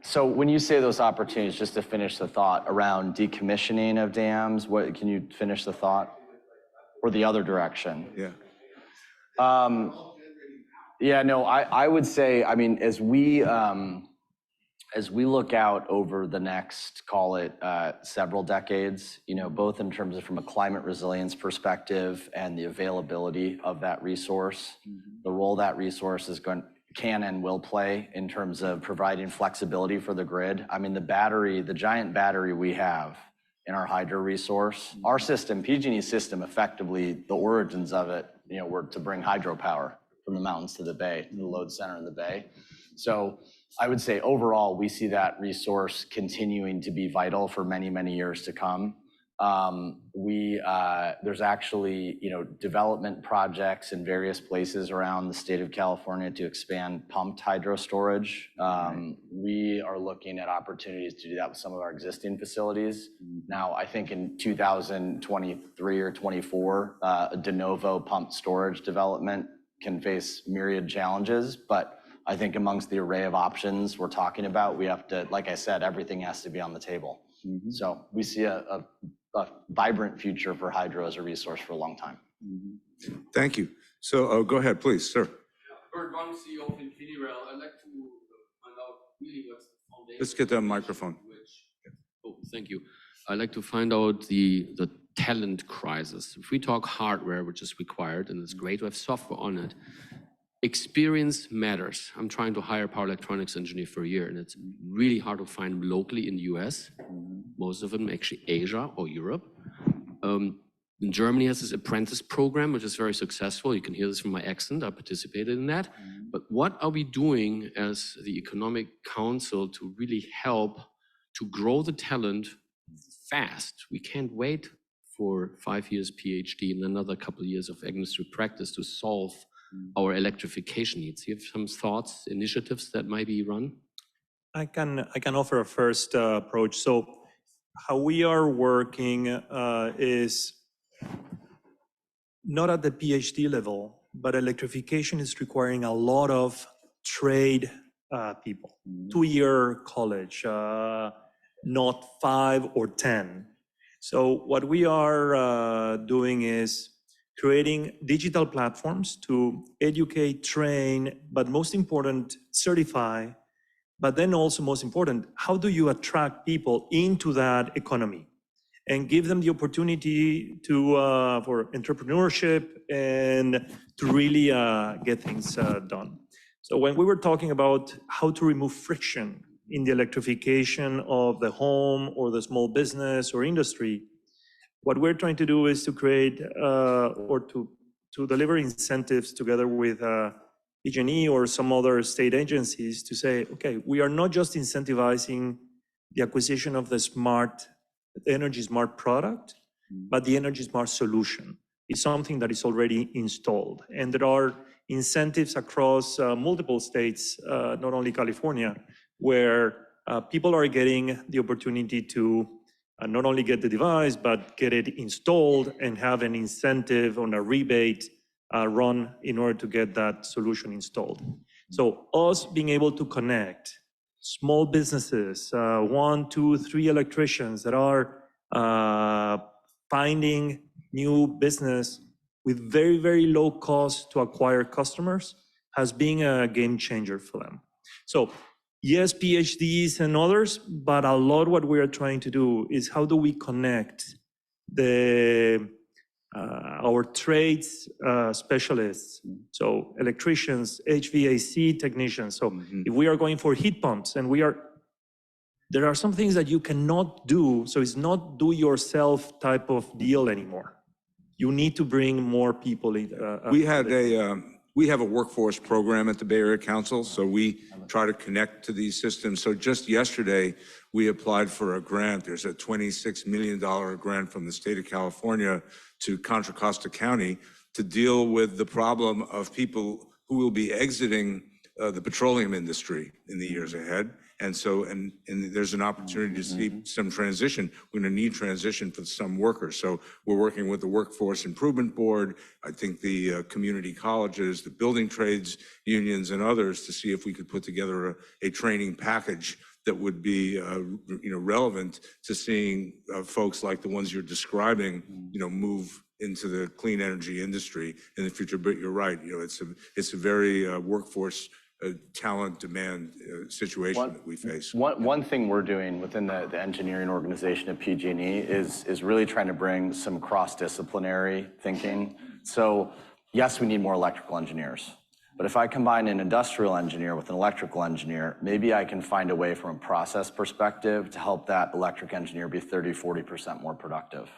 So when you say those opportunities, just to finish the thought around decommissioning of dams, what can you finish the thought? Or the other direction? Yeah. Yeah, no, I would say, I mean, as we look out over the next, call it several decades, you know, both in terms of from a climate resilience perspective and the availability of that resource, the role that resource can and will play in terms of providing flexibility for the grid. I mean, the giant battery we have in our hydro resource, our system, PG&E's system, effectively, the origins of it, you know, were to bring hydropower from the mountains to the bay, to the load center in the bay. So I would say overall, we see that resource continuing to be vital for many, many years to come. There's actually, you know, development projects in various places around the state of California to expand pumped hydro storage. We are looking at opportunities to do that with some of our existing facilities. Now, I think in 2023 or 24, a de novo pumped storage development can face myriad challenges, but I think amongst the array of options we're talking about, we have to, like I said, everything has to be on the table. So we see a vibrant future for hydro as a resource for a long time. Thank you. So go ahead, please, sir. Bert Wang, CEO of InfiniRail. I'd like to find out really what's the foundation. Let's get that microphone. Thank you. I'd like to find out the talent crisis. If we talk hardware, which is required, and it's great to have software on it, experience matters. I'm trying to hire a power electronics engineer for a year, and it's really hard to find locally in the US. Most of them actually Asia or Europe. Germany has this apprentice program, which is very successful. You can hear this from my accent. I participated in that. But what are we doing as the Economic Council to really help to grow the talent fast? We can't wait for 5 years PhD and another couple of years of administrative practice to solve our electrification needs. You have some thoughts, initiatives that might be run? I can offer a first approach. So how we are working is not at the PhD level, but electrification is requiring a lot of trade people, 2-year college, not 5 or 10. So what we are doing is creating digital platforms to educate, train, but most important, certify, but then also most important, how do you attract people into that economy and give them the opportunity to for entrepreneurship and to really get things done. So when we were talking about how to remove friction in the electrification of the home or the small business or industry, what we're trying to do is to create or to deliver incentives together with PG&E or some other state agencies to say, okay, we are not just incentivizing the acquisition of the energy smart product, but the energy smart solution is something that is already installed. And there are incentives across multiple states, not only California, where people are getting the opportunity to not only get the device, but get it installed and have an incentive on a rebate run in order to get that solution installed. So us being able to connect small businesses, 1, 2, 3 electricians that are finding new business with very, very low cost to acquire customers has been a game changer for them. So yes, PhDs and others, but a lot what we are trying to do is how do we connect our trades specialists, so electricians, HVAC technicians. So if we are going for heat pumps and there are some things that you cannot do, so it's not do yourself type of deal anymore. You need to bring more people in. We have a workforce program at the Bay Area Council, so we try to connect to these systems. So just yesterday, we applied for a grant. There's a $26 million grant from the state of California to Contra Costa County to deal with the problem of people who will be exiting the petroleum industry in the years ahead. And so, and there's an opportunity to see some transition. We're going to need transition for some workers. So we're working with the Workforce Improvement Board, I think the community colleges, the building trades unions and others to see if we could put together a training package that would be relevant to seeing folks like the ones you're describing, move into the clean energy industry in the future. But you're right, it's a very workforce talent demand situation that we face. One thing we're doing within the engineering organization at PG&E is really trying to bring some cross-disciplinary thinking. So yes, we need more electrical engineers. But if I combine an industrial engineer with an electrical engineer, maybe I can find a way from a process perspective to help that electric engineer be 30, 40% more productive.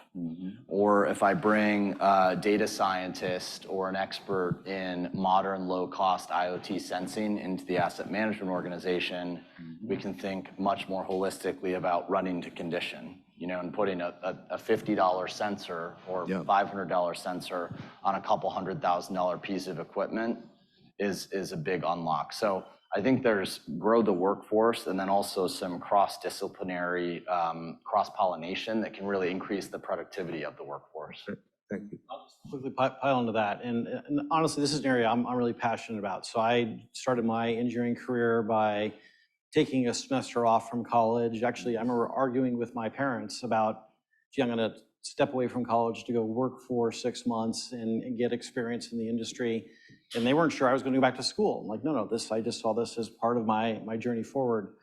Or if I bring a data scientist or an expert in modern low-cost IoT sensing into the asset management organization, we can think much more holistically about running to condition. And putting a $50 sensor or $500 sensor on a couple $100,000 piece of equipment is a big unlock. So I think there's grow the workforce and then also some cross-disciplinary cross-pollination that can really increase the productivity of the workforce. Thank you. I'll just quickly pile into that. And honestly, this is an area I'm really passionate about. So I started my engineering career by taking a semester off from college. Actually, I remember arguing with my parents about, gee, I'm going to step away from college to go work for 6 months and get experience in the industry. And they weren't sure I was going to go back to school. I'm like, no, I just saw this as part of my journey forward.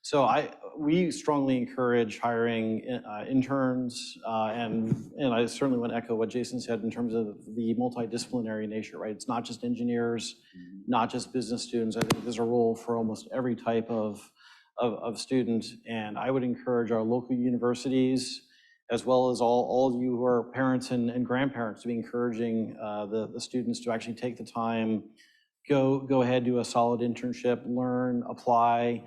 So we strongly encourage hiring interns, and I certainly want to echo what Jason said in terms of the multidisciplinary nature, right? It's not just engineers, not just business students. I think there's a role for almost every type of student. And I would encourage our local universities, as well as all of you who are parents and grandparents, to be encouraging the students to actually take the time, go ahead, do a solid internship, learn, apply,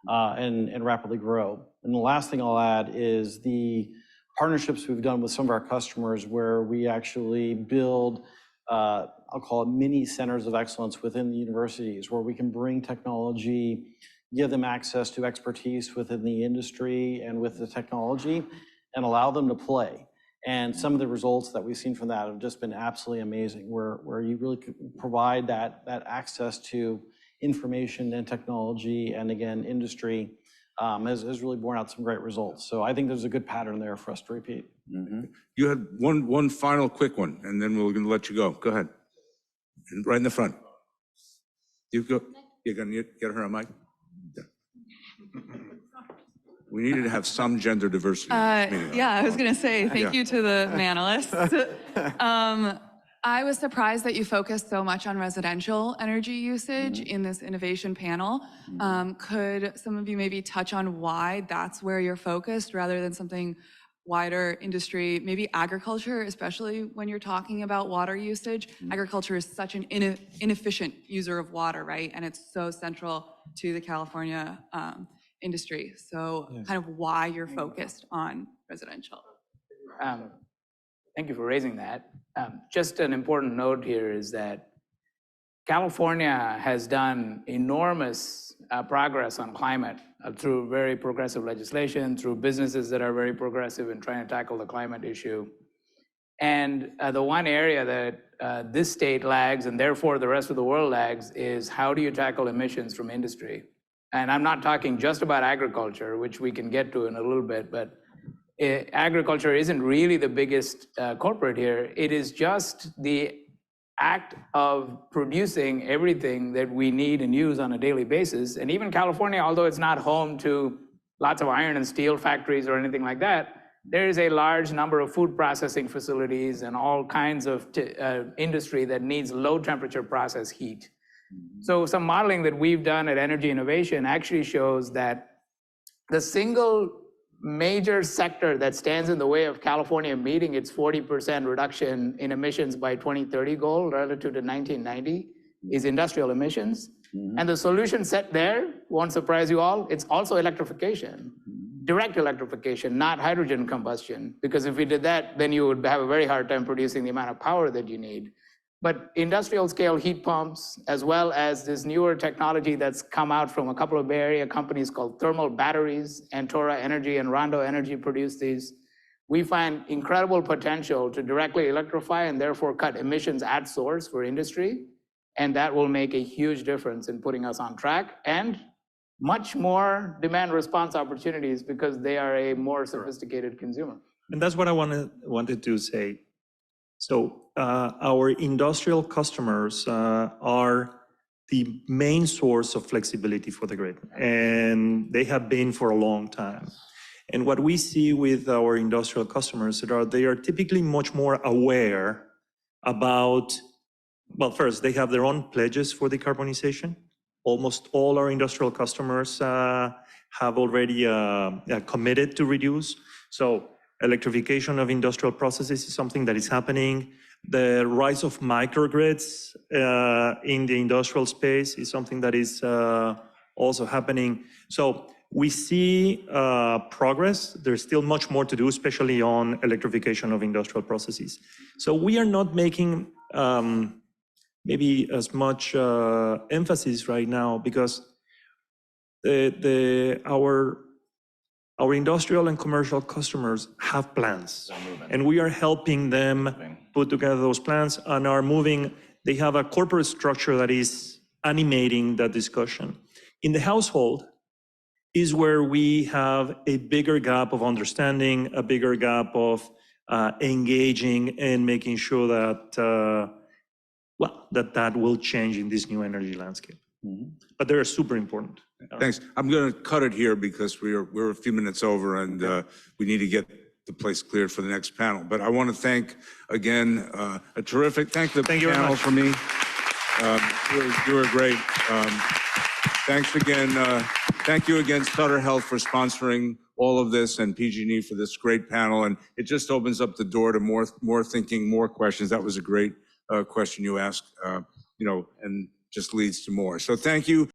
and rapidly grow. And the last thing I'll add is the partnerships we've done with some of our customers where we actually build, I'll call it mini centers of excellence within the universities, where we can bring technology, give them access to expertise within the industry and with the technology, and allow them to play. And some of the results that we've seen from that have just been absolutely amazing, where you really could provide that access to information and technology and, again, industry has really borne out some great results. So I think there's a good pattern there for us to repeat. You had one final quick one, and then we're going to let you go. Go ahead. Right in the front. You go. You're going to get her a mic? Yeah. We needed to have some gender diversity. Yeah, I was going to say thank you to the panelists. I was surprised that you focused so much on residential energy usage in this innovation panel. Could some of you maybe touch on why that's where you're focused rather than something wider industry, maybe agriculture, especially when you're talking about water usage? Agriculture is such an inefficient user of water, right? And it's so central to the California industry. So kind of why you're focused on residential. Thank you for raising that. Just an important note here is that California has done enormous progress on climate through very progressive legislation, through businesses that are very progressive in trying to tackle the climate issue. And the one area that this state lags, and therefore the rest of the world lags, is how do you tackle emissions from industry? And I'm not talking just about agriculture, which we can get to in a little bit, but agriculture isn't really the biggest culprit here. It is just the act of producing everything that we need and use on a daily basis. And even California, although it's not home to lots of iron and steel factories or anything like that, there is a large number of food processing facilities and all kinds of industry that needs low temperature process heat. So some modeling that we've done at Energy Innovation actually shows that the single major sector that stands in the way of California meeting its 40% reduction in emissions by 2030 goal relative to 1990 is industrial emissions. And the solution set there, won't surprise you all, it's also electrification, direct electrification, not hydrogen combustion. Because if we did that, then you would have a very hard time producing the amount of power that you need. But industrial scale heat pumps, as well as this newer technology that's come out from a couple of Bay Area companies called thermal batteries, Antora Energy and Rondo Energy produce these. We find incredible potential to directly electrify and therefore cut emissions at source for industry. And that will make a huge difference in putting us on track and much more demand response opportunities because they are a more sophisticated consumer. And that's what I wanted to say. So our industrial customers are the main source of flexibility for the grid, and they have been for a long time. And what we see with our industrial customers is they are typically much more aware about, well, first, they have their own pledges for decarbonization. Almost all our industrial customers have already committed to reduce. So electrification of industrial processes is something that is happening. The rise of microgrids in the industrial space is something that is also happening. So we see progress. There's still much more to do, especially on electrification of industrial processes. So we are not making maybe as much emphasis right now because our industrial and commercial customers have plans, and we are helping them put together those plans and are moving. They have a corporate structure that is animating that discussion. In the household is where we have a bigger gap of understanding, a bigger gap of engaging and making sure that that will change in this new energy landscape. But they're super important. Thanks. I'm going to cut it here because we're a few minutes over and we need to get the place cleared for the next panel. But I want to thank again thank the panel for me. You were great. Thanks again. Thank you again, Sutter Health, for sponsoring all of this and PG&E for this great panel. And it just opens up the door to more thinking, more questions. That was a great question you asked, and just leads to more. So thank you.